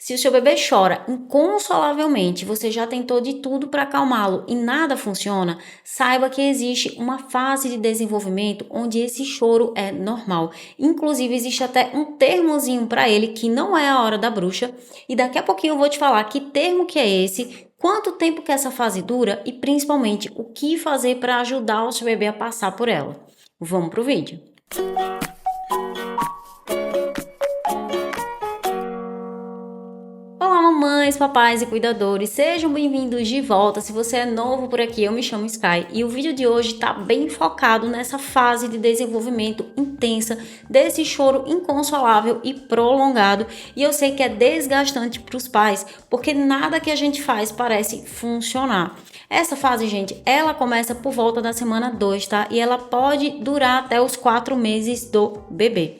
Se o seu bebê chora inconsolavelmente, você já tentou de tudo para acalmá-lo e nada funciona, saiba que existe uma fase de desenvolvimento onde esse choro é normal. Inclusive, existe até um termozinho para ele que não é a hora da bruxa, e daqui a pouquinho eu vou te falar que termo que é esse, quanto tempo que essa fase dura e principalmente o que fazer para ajudar o seu bebê a passar por ela. Vamos pro vídeo. Olá, mamães, papais e cuidadores, sejam bem-vindos de volta. Se você é novo por aqui, eu me chamo Sky e o vídeo de hoje está bem focado nessa fase de desenvolvimento intensa desse choro inconsolável e prolongado. E eu sei que é desgastante para os pais, porque nada que a gente faz parece funcionar. Essa fase, gente, ela começa por volta da semana 2, tá? E ela pode durar até os 4 meses do bebê.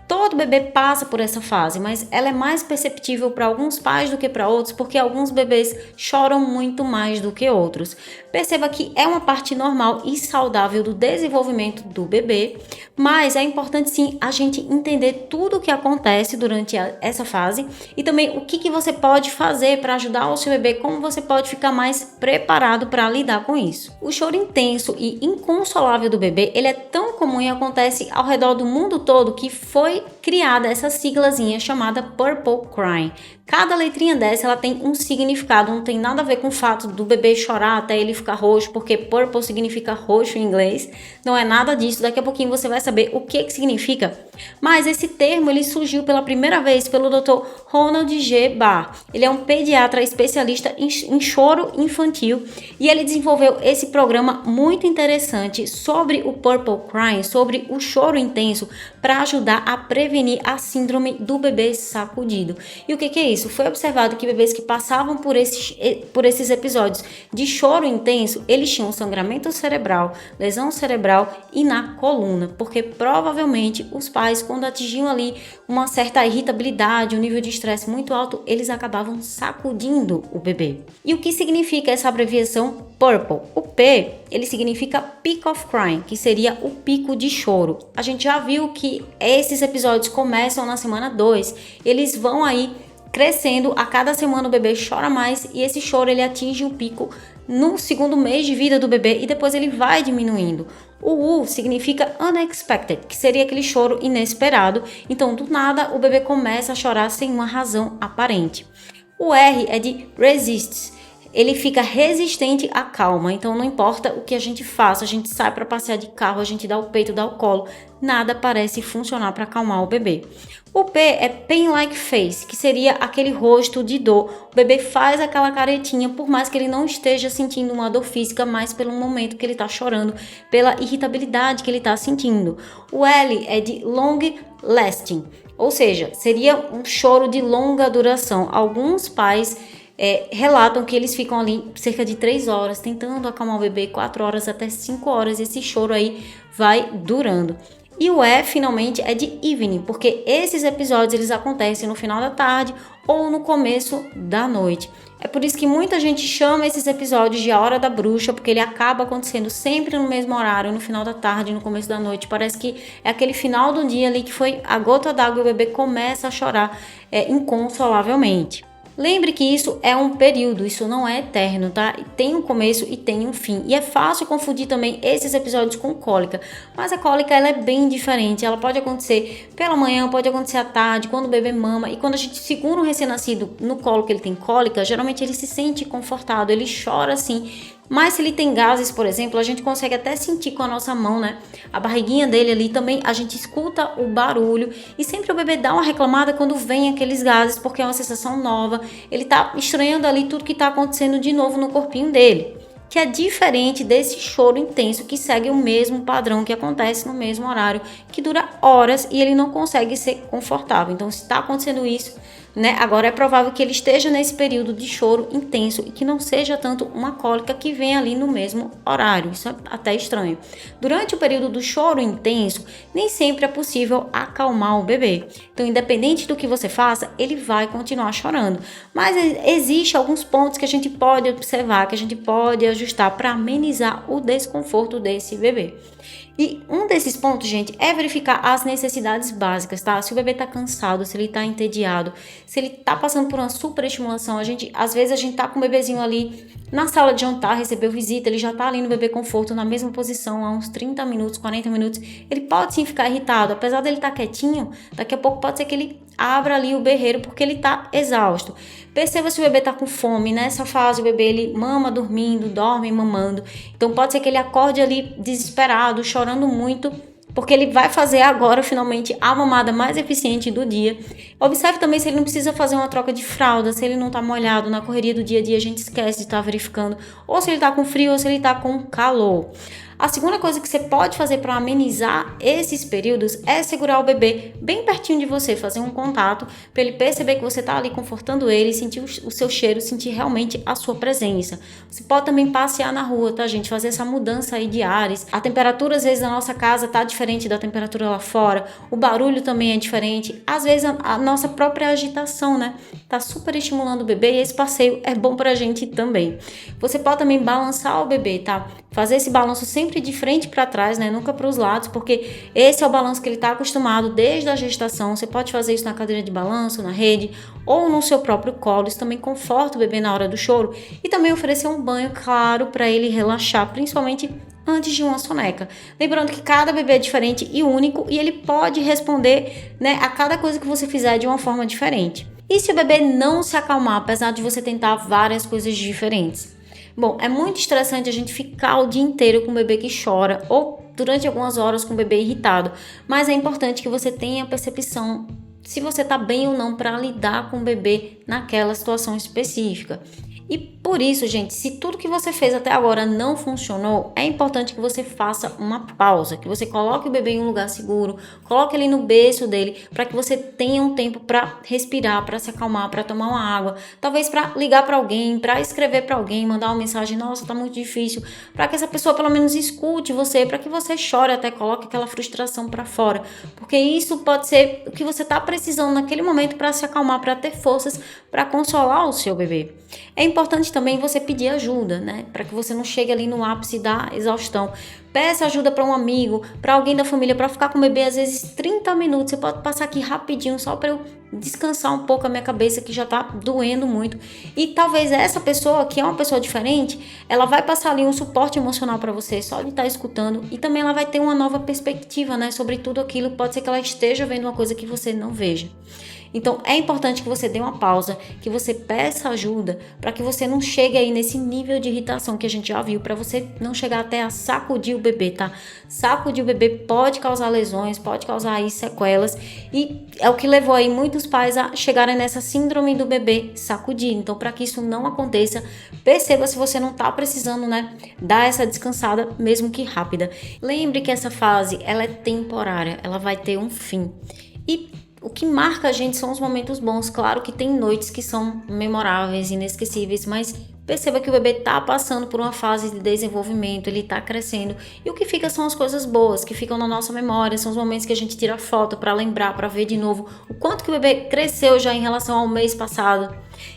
Todo bebê passa por essa fase, mas ela é mais perceptível para alguns pais do que para outros, porque alguns bebês choram muito mais do que outros. Perceba que é uma parte normal e saudável do desenvolvimento do bebê, mas é importante sim a gente entender tudo o que acontece durante essa fase e também o que você pode fazer para ajudar o seu bebê, como você pode ficar mais preparado para lidar com isso. O choro intenso e inconsolável do bebê, ele é tão comum e acontece ao redor do mundo todo que foi criada essa siglazinha chamada Purple Crying. Cada letrinha dessa ela tem um significado, não tem nada a ver com o fato do bebê chorar até ele ficar roxo, porque purple significa roxo em inglês. Não é nada disso, daqui a pouquinho você vai saber o que significa. Mas esse termo ele surgiu pela primeira vez pelo Dr. Ronald G. Barr. Ele é um pediatra especialista em choro infantil e ele desenvolveu esse programa muito interessante sobre o Purple Crying, sobre o choro intenso, para ajudar a prevenir a síndrome do bebê sacudido. E o que é isso? Foi observado que bebês que passavam por esses episódios de choro intenso, eles tinham sangramento cerebral, lesão cerebral e na coluna, porque provavelmente os pais, quando atingiam ali uma certa irritabilidade, um nível de estresse muito alto, eles acabavam sacudindo o bebê. E o que significa essa abreviação Purple? O P, ele significa Peak of Crying, que seria o pico de choro. A gente já viu que esses episódios começam na semana 2, eles vão aí crescendo, a cada semana o bebê chora mais e esse choro ele atinge um pico no segundo mês de vida do bebê e depois ele vai diminuindo. O U significa unexpected, que seria aquele choro inesperado, então do nada o bebê começa a chorar sem uma razão aparente. O R é de resists. Ele fica resistente à calma, então não importa o que a gente faça, a gente sai para passear de carro, a gente dá o peito, dá o colo, nada parece funcionar para acalmar o bebê. O P é pain like face, que seria aquele rosto de dor. O bebê faz aquela caretinha, por mais que ele não esteja sentindo uma dor física, mas pelo momento que ele está chorando, pela irritabilidade que ele está sentindo. O L é de long lasting, ou seja, seria um choro de longa duração. Alguns pais relatam que eles ficam ali cerca de 3 horas tentando acalmar o bebê, 4 horas até 5 horas, esse choro aí vai durando. E o E finalmente é de evening, porque esses episódios eles acontecem no final da tarde ou no começo da noite. É por isso que muita gente chama esses episódios de A Hora da Bruxa, porque ele acaba acontecendo sempre no mesmo horário, no final da tarde, no começo da noite. Parece que é aquele final do dia ali que foi a gota d'água e o bebê começa a chorar inconsolavelmente. Lembre que isso é um período, isso não é eterno, tá? Tem um começo e tem um fim. E é fácil confundir também esses episódios com cólica. Mas a cólica, ela é bem diferente. Ela pode acontecer pela manhã, pode acontecer à tarde, quando o bebê mama. E quando a gente segura um recém-nascido no colo que ele tem cólica, geralmente ele se sente confortado, ele chora assim. Mas se ele tem gases, por exemplo, a gente consegue até sentir com a nossa mão, né? A barriguinha dele ali também, a gente escuta o barulho. E sempre o bebê dá uma reclamada quando vem aqueles gases, porque é uma sensação nova. Ele tá estranhando ali tudo que tá acontecendo de novo no corpinho dele. Que é diferente desse choro intenso que segue o mesmo padrão que acontece no mesmo horário, que dura horas e ele não consegue ser confortável. Então, se está acontecendo isso, né, agora é provável que ele esteja nesse período de choro intenso e que não seja tanto uma cólica que vem ali no mesmo horário. Isso é até estranho. Durante o período do choro intenso, nem sempre é possível acalmar o bebê. Então, independente do que você faça, ele vai continuar chorando. Mas existe alguns pontos que a gente pode observar, que a gente pode ajustar para amenizar o desconforto desse bebê. E um desses pontos, gente, é verificar as necessidades básicas, tá? Se o bebê tá cansado, se ele tá entediado, se ele tá passando por uma superestimulação, às vezes a gente tá com o bebezinho ali na sala de jantar, recebeu visita, ele já tá ali no bebê conforto, na mesma posição, há uns 30 minutos, 40 minutos, ele pode sim ficar irritado, apesar dele tá quietinho, daqui a pouco pode ser que ele abra ali o berreiro porque ele tá exausto. Perceba se o bebê tá com fome, nessa fase o bebê ele mama dormindo, dorme mamando, então pode ser que ele acorde ali desesperado, chorando muito, porque ele vai fazer agora finalmente a mamada mais eficiente do dia. Observe também se ele não precisa fazer uma troca de fralda, se ele não tá molhado, na correria do dia a dia a gente esquece de estar verificando, ou se ele tá com frio ou se ele tá com calor. A segunda coisa que você pode fazer para amenizar esses períodos é segurar o bebê bem pertinho de você, fazer um contato para ele perceber que você está ali confortando ele, sentir o seu cheiro, sentir realmente a sua presença. Você pode também passear na rua, tá, gente? Fazer essa mudança aí de ares. A temperatura, às vezes, na nossa casa tá diferente da temperatura lá fora, o barulho também é diferente. Às vezes, a nossa própria agitação, né? Tá super estimulando o bebê e esse passeio é bom pra gente também. Você pode também balançar o bebê, tá? Fazer esse balanço sempre de frente para trás, né? Nunca para os lados, porque esse é o balanço que ele está acostumado desde a gestação. Você pode fazer isso na cadeira de balanço, na rede ou no seu próprio colo. Isso também conforta o bebê na hora do choro e também oferecer um banho, claro, para ele relaxar, principalmente antes de uma soneca. Lembrando que cada bebê é diferente e único e ele pode responder, né, a cada coisa que você fizer de uma forma diferente. E se o bebê não se acalmar, apesar de você tentar várias coisas diferentes? Bom, é muito estressante a gente ficar o dia inteiro com um bebê que chora ou durante algumas horas com o bebê irritado, mas é importante que você tenha percepção se você está bem ou não para lidar com o bebê naquela situação específica. E por isso, gente, se tudo que você fez até agora não funcionou, é importante que você faça uma pausa, que você coloque o bebê em um lugar seguro, coloque ele no berço dele, para que você tenha um tempo para respirar, para se acalmar, para tomar uma água, talvez para ligar para alguém, para escrever para alguém, mandar uma mensagem, nossa, tá muito difícil, para que essa pessoa pelo menos escute você, para que você chore, até coloque aquela frustração para fora, porque isso pode ser o que você tá precisando naquele momento para se acalmar, para ter forças para consolar o seu bebê. É importante também você pedir ajuda, né? Para que você não chegue ali no ápice da exaustão. Peça ajuda para um amigo, para alguém da família, para ficar com o bebê às vezes 30 minutos. Você pode passar aqui rapidinho só para eu descansar um pouco a minha cabeça que já tá doendo muito. E talvez essa pessoa, que é uma pessoa diferente, ela vai passar ali um suporte emocional para você, só de estar escutando. E também ela vai ter uma nova perspectiva, né? Sobre tudo aquilo. Pode ser que ela esteja vendo uma coisa que você não veja. Então é importante que você dê uma pausa, que você peça ajuda, para que você não chegue aí nesse nível de irritação que a gente já viu, para você não chegar até a sacudir o bebê, tá? Sacudir o bebê pode causar lesões, pode causar aí sequelas, e é o que levou aí muitos pais a chegarem nessa síndrome do bebê sacudir. Então, para que isso não aconteça, perceba se você não tá precisando, né, dar essa descansada, mesmo que rápida. Lembre que essa fase, ela é temporária, ela vai ter um fim. E o que marca a gente são os momentos bons. Claro que tem noites que são memoráveis, inesquecíveis, mas perceba que o bebê está passando por uma fase de desenvolvimento, ele está crescendo. E o que fica são as coisas boas, que ficam na nossa memória, são os momentos que a gente tira foto para lembrar, para ver de novo o quanto que o bebê cresceu já em relação ao mês passado.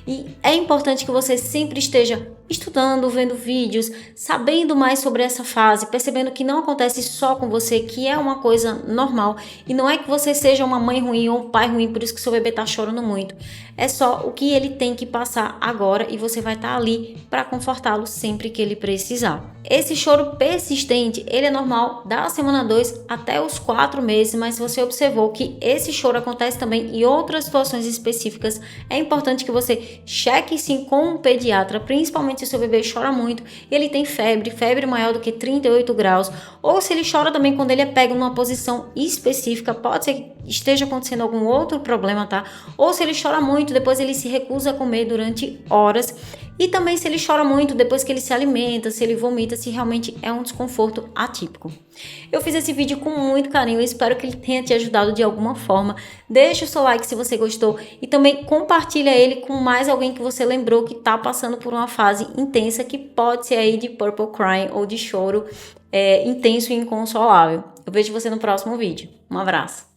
E é importante que você sempre esteja estudando, vendo vídeos, sabendo mais sobre essa fase, percebendo que não acontece só com você, que é uma coisa normal e não é que você seja uma mãe ruim ou um pai ruim, por isso que seu bebê tá chorando muito. É só o que ele tem que passar agora e você vai estar ali para confortá-lo sempre que ele precisar. Esse choro persistente, ele é normal da semana 2 até os 4 meses, mas se você observou que esse choro acontece também em outras situações específicas, é importante que você cheque sim com um pediatra, principalmente se o seu bebê chora muito e ele tem febre maior do que 38 graus, ou se ele chora também quando ele é pego numa posição específica, pode ser que esteja acontecendo algum outro problema, tá? Ou se ele chora muito, depois ele se recusa a comer durante horas, e também se ele chora muito depois que ele se alimenta, se ele vomita, se realmente é um desconforto atípico. Eu fiz esse vídeo com muito carinho, espero que ele tenha te ajudado de alguma forma. Deixa o seu like se você gostou e também compartilha ele com mais alguém que você lembrou que tá passando por uma fase intensa, que pode ser aí de purple crying ou de choro intenso e inconsolável. Eu vejo você no próximo vídeo. Um abraço!